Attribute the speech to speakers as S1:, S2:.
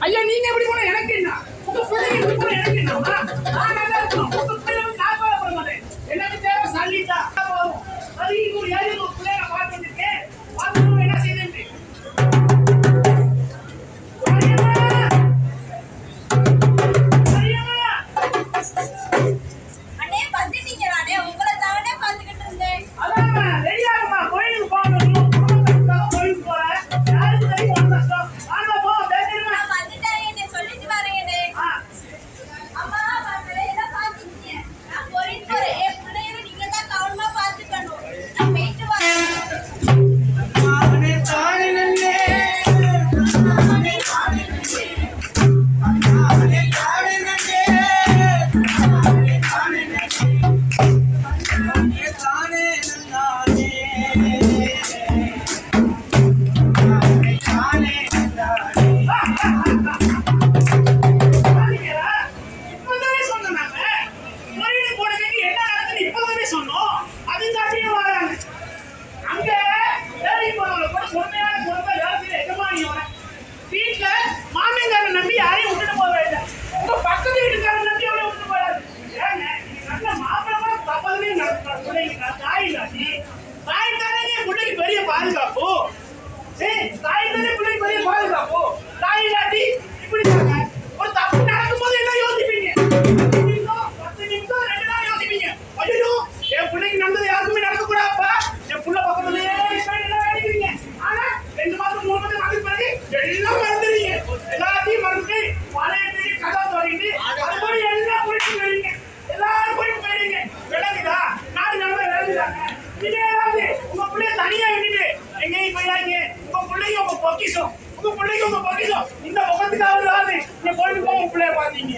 S1: ஐயா நீங்க எப்படி போனா எனக்கு என்ன? உங்க பிள்ளைங்க எப்படி போனா எனக்கு என்னமா? நான் நல்லா இருக்கணும். உங்க பிள்ளைங்க நான் போட மாட்டேன். எனக்கு தேவை சல்லிட்டா போதும். அது ஒரு ஏழு பிள்ளைங்க பார்த்து வந்துட்டேன். பார்த்து என்ன செய்யுது?
S2: அண்ணே வந்துட்டீங்க நானே உங்களை தானே பார்த்துக்கிட்டு இருந்தேன்.
S1: அதான் ரெடி ஆகுமா கோயிலுக்கு போகணும். குடும்பத்துக்காக கோயிலுக்கு போறேன். யாருக்கு தெரியும் ஒன் கஷ்டம். வாங்க போ பேசிடுமா.
S2: நான் வந்துட்டேனே சொல்லிட்டு வரேனே. அம்மா மாமரே எல்லாம் பாத்தீங்க. நான் போறேன் போறேன். ஏ பிள்ளைய நீங்க தான் கவனமா பாத்துக்கணும். நான் போயிட்டு வரேன்.
S1: மாமனே தானே நன்னே. மாமனே தானே நன்னே. மாமனே தானே நன்னே. மாமனே தானே நன்னே. மாமனே தானே நன்னானே. மாமனே தானே நன்னானே. இப்பதானே சொன்னோம் நாங்க. கோயிலுக்கு போனதுக்கு என்ன நடக்குதுன்னு இப்பதானே சொன்னோம். அதுக்காட்டியும் வராங்க. அங்க வேலைக்கு போறவங்க கூட உண்மையான குடும்ப வேலை எஜமானியோட வீட்டுல மாமியாரை நம்பி யாரையும் விட்டுட்டு போக வேண்டாம். உங்க பக்கத்து வீட்டுக்காரன் நம்பி அவளை விட்டு போறாரு. ஏங்க நீங்க நல்ல மாப்பிளமா தப்பதுமே நடக்கிற பிள்ளைங்க தாய் இல்லாட்டி தாய் தானே பிள்ளைக்கு பெரிய பாதுகாப்பு. தாய் தானே பிள்ளைக்கு பெரிய பாதுகாப்பு. தாய் இல்லாட்டி இப்படி ஒரு தப்பு நடக்கும்போது என்ன யோசிப்பீங்க? 10 நிமிஷம் 2 நாள் யோசிப்பீங்க. ஐயோ என் பிள்ளைக்கு நடந்தது யாருக்குமே நடக்கக்கூடாதுப்பா. என் புள்ள பக்கத்துலயே எல்லாம் அடிக்கிறீங்க. ஆனா 2 மாசம் 3 மாசம் அதுக்கு பிறகு எல்லாம் மறந்துடுறீங்க. எல்லாத்தையும் மறந்துட்டு பழைய தேடி கதை தோறிட்டு அது போய் எல்லாம் போயிட்டு போயிருங்க. எல்லாரும் போயிட்டு போயிருங்க. விளங்குதா? நாடு நம்ம விளங்குதாங்க. இதே ஏதாவது உங்க பிள்ளைய தனியா விட்டுட்டு எங்கேயும் போயிடாங்க. உங்க பிள்ளைங்க உங்க பொக்கிஷம். உங்க பிள்ளைங்க உங்க பொக்கிஷம். இந்த முகத்துக்காவது இந்த கோயிலுக்கு போக உங்க பிள்ளைய பாத்தீங்க.